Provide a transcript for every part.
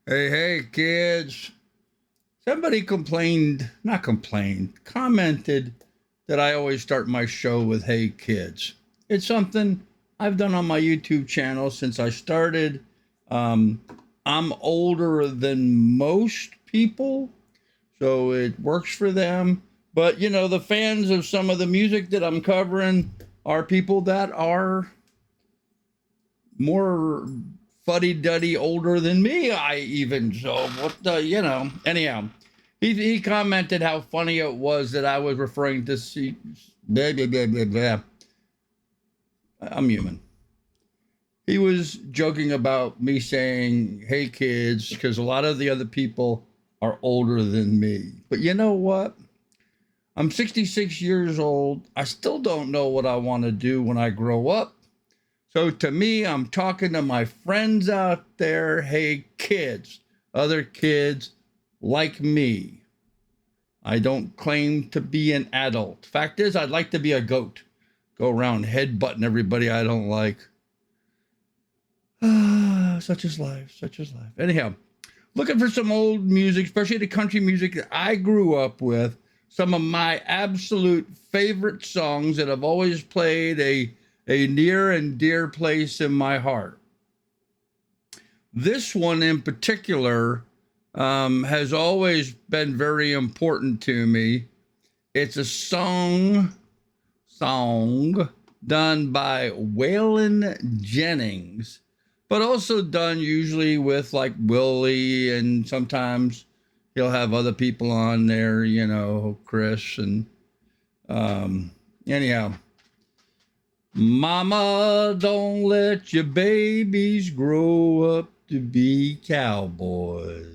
Hey, hey, kids. Somebody commented that I always start my show with hey, kids. It's something I've done on my YouTube channel since I started. Um, I'm older than most people, so it works for them. But, the fans of some of the music that I'm covering are people that are more fuddy duddy older than me. I even so what the anyhow. He commented how funny it was that I was referring to see blah, blah, blah, blah, blah. I'm human. He was joking about me saying, "Hey kids," because a lot of the other people are older than me. But you know what? I'm 66 years old. I still don't know what I want to do when I grow up. So to me, I'm talking to my friends out there. Hey, kids, other kids like me. I don't claim to be an adult. Fact is, I'd like to be a goat. Go around headbutting everybody I don't like. Such is life, such is life. Anyhow, looking for some old music, especially the country music that I grew up with. Some of my absolute favorite songs that have always played a near and dear place in my heart. This one in particular has always been very important to me. It's a song done by Waylon Jennings, but also done usually with like Willie, and sometimes he'll have other people on there, Chris and anyhow. Mama, don't let your babies grow up to be cowboys.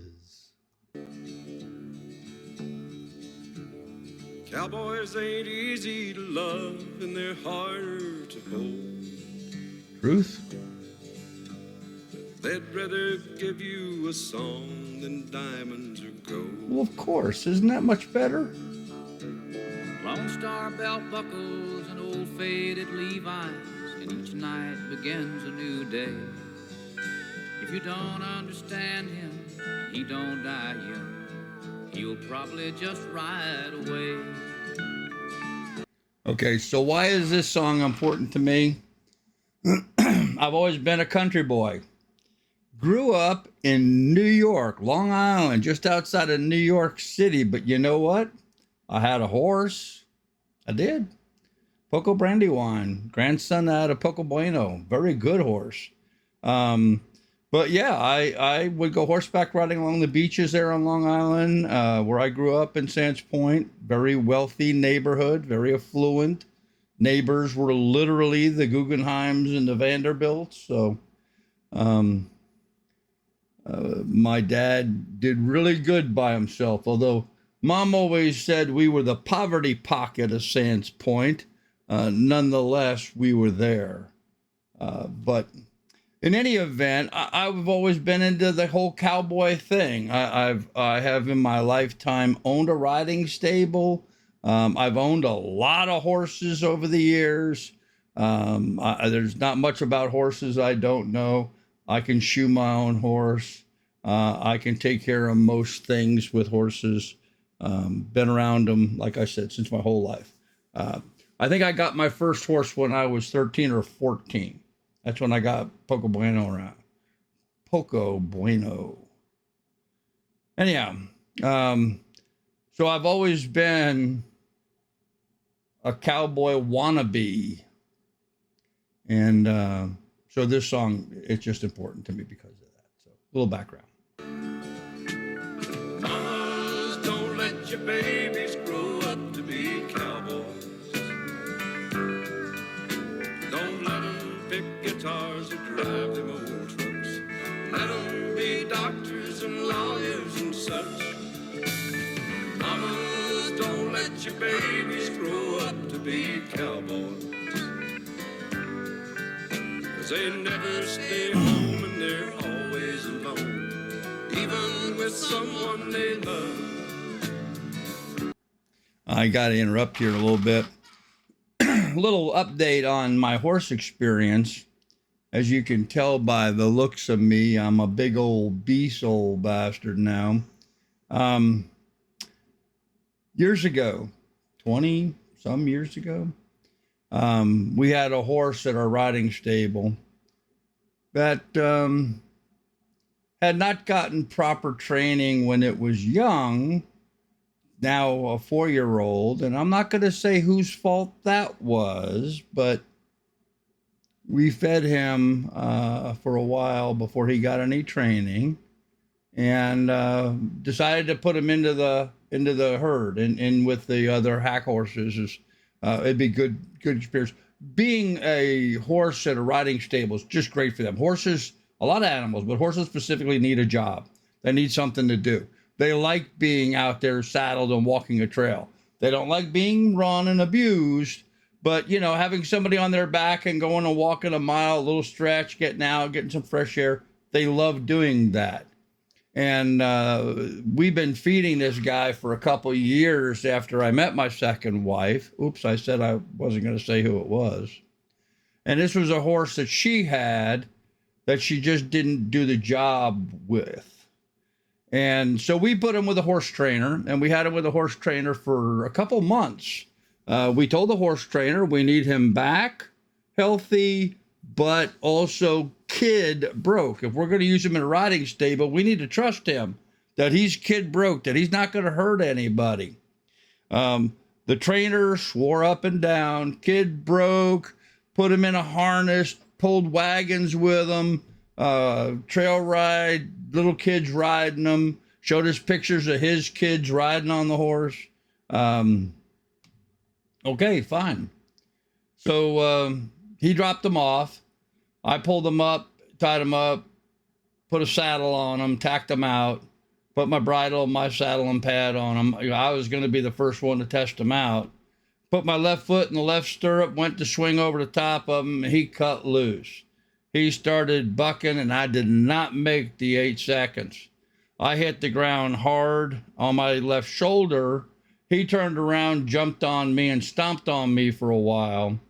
Cowboys ain't easy to love and they're harder to hold. Truth? They'd rather give you a song than diamonds or gold. Well, of course. Isn't that much better? Lone Star belt buckles and old faded Levi's, and each night begins a new day. If you don't understand him, he don't die young. He'll probably just ride away. Okay, so why is this song important to me? I've always been a country boy. Grew up in New York, Long Island, just outside of New York City. But you know what? I had a horse. I did. Poco Brandywine, grandson out of Poco Bueno. Very good horse. But yeah, I would go horseback riding along the beaches there on Long Island, where I grew up in Sands Point. Very wealthy neighborhood, very affluent. Neighbors were literally the Guggenheims and the Vanderbilts. So my dad did really good by himself, although Mom always said we were the poverty pocket of Sands Point. Nonetheless, we were there. But in any event, I've always been into the whole cowboy thing. I have in my lifetime owned a riding stable. I've owned a lot of horses over the years. There's not much about horses I don't know. I can shoe my own horse. I can take care of most things with horses. Been around them, like I said, since my whole life. I think I got my first horse when I was 13 or 14. That's when I got Poco Bueno around. Poco Bueno. Anyhow, so I've always been a cowboy wannabe. And so this song, it's just important to me because of that. So a little background. Mamas, don't let your babies grow up to be cowboys. Don't let them pick guitars or drive them old trucks. Let them be doctors and lawyers and such. Mamas, don't let your babies grow up to be cowboys. 'Cause they never stay home and they're always alone, even with someone they love. I got to interrupt here a little bit. A little update on my horse experience. As you can tell by the looks of me, I'm a big old beast old bastard now. Um, Years ago, 20 some years ago, we had a horse at our riding stable that had not gotten proper training when it was young, now a 4-year old. And I'm not going to say whose fault that was, but we fed him for a while before he got any training, and decided to put him into the herd and with the other hack horses. It'd be good experience. Being a horse at a riding stable is just great for them. Horses, a lot of animals, but horses specifically need a job. They need something to do. They like being out there saddled and walking a trail. They don't like being run and abused, but having somebody on their back and going and walking a mile, a little stretch, getting out, getting some fresh air, they love doing that. And we've been feeding this guy for a couple years after I met my second wife. Oops, I said I wasn't going to say who it was. And this was a horse that she had that she just didn't do the job with. And so we put him with a horse trainer, and we had him with a horse trainer for a couple months. We told the horse trainer we need him back, healthy, but also kid broke. If we're going to use him in a riding stable, we need to trust him that he's kid broke, that he's not going to hurt anybody. The trainer swore up and down, kid broke, put him in a harness, pulled wagons with him, trail ride, little kids riding him, showed us pictures of his kids riding on the horse. Okay, fine. So he dropped them off. I pulled them up, tied them up, put a saddle on them, tacked them out, put my bridle, my saddle and pad on them. I was going to be the first one to test them out. Put my left foot in the left stirrup, went to swing over the top of him, and he cut loose. He started bucking, and I did not make the 8 seconds. I hit the ground hard on my left shoulder. He turned around, jumped on me, and stomped on me for a while.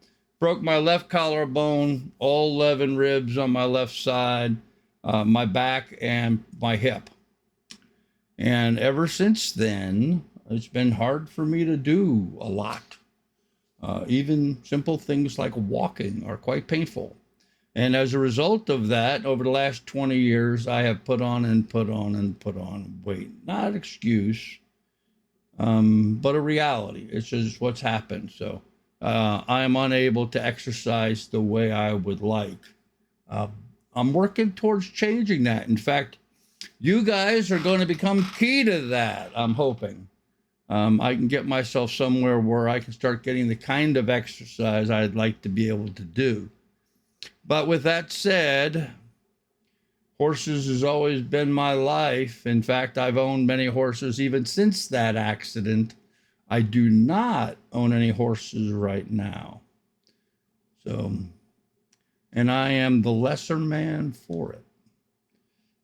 Broke my left collarbone, all 11 ribs on my left side, my back, and my hip. And ever since then, it's been hard for me to do a lot. Even simple things like walking are quite painful. And as a result of that, over the last 20 years, I have put on and put on and put on weight. Not an excuse, but a reality. It's just what's happened. So I am unable to exercise the way I would like. I'm working towards changing that. In fact, you guys are going to become key to that, I'm hoping. I can get myself somewhere where I can start getting the kind of exercise I'd like to be able to do. But with that said, horses has always been my life. In fact, I've owned many horses even since that accident. I do not own any horses right now. So, and I am the lesser man for it.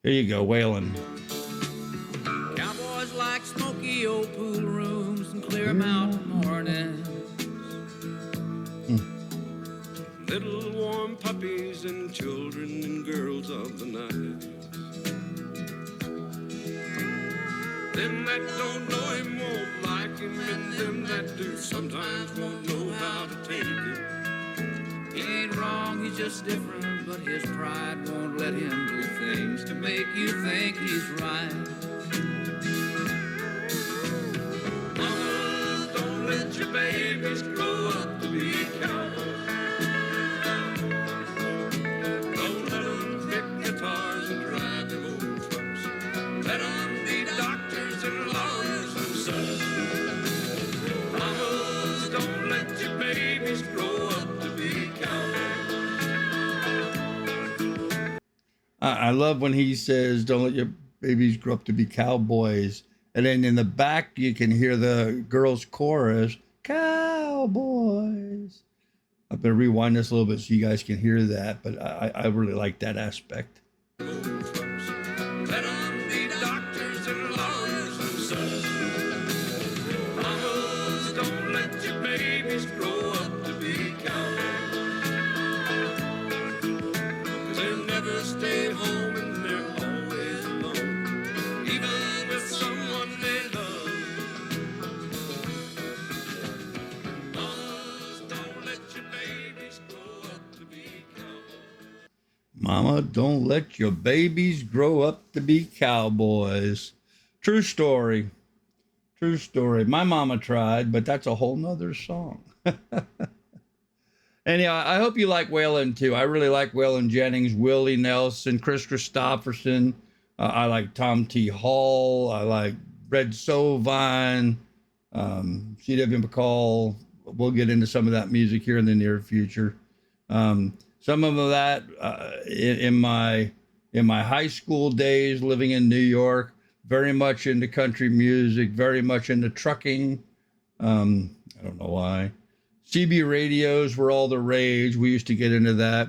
Here you go, Waylon. Cowboys like smoky old pool rooms and clear mountain mornings. Little warm puppies and children and girls of the night. Them that don't know him won't like him, and them that do sometimes won't know how to take it. He ain't wrong, he's just different, but his pride won't let him do things to make you think he's right. Mamas, don't let your babies grow up to be cowboys. Don't let them pick guitars and drive them old trucks. Let them be doctors and lawyers and such. Mamas, don't let your babies grow up to be cowboys. I love when he says, don't let your babies grow up to be cowboys. And then in the back, you can hear the girls' chorus, cowboys. I'm going to rewind this a little bit so you guys can hear that, but I really like that aspect. Let them be doctors and lawyers and such. Mamas, don't let your babies grow up to be cowboys. Mama, don't let your babies grow up to be cowboys. True story. True story. My mama tried, but that's a whole nother song. Anyhow, I hope you like Waylon too. I really like Waylon Jennings, Willie Nelson, Chris Christopherson. I like Tom T. Hall. I like Red Sovine, C.W. McCall. We'll get into some of that music here in the near future. Some of that in my high school days, living in New York, very much into country music, very much into trucking. I don't know why. CB radios were all the rage. We used to get into that.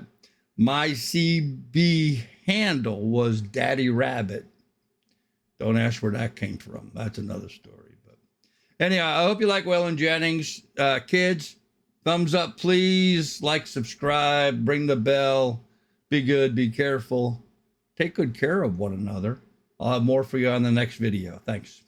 My CB handle was Daddy Rabbit. Don't ask where that came from. That's another story. But anyhow, I hope you like Waylon Jennings. Kids, thumbs up, please. Like, subscribe, ring the bell. Be good, be careful. Take good care of one another. I'll have more for you on the next video. Thanks.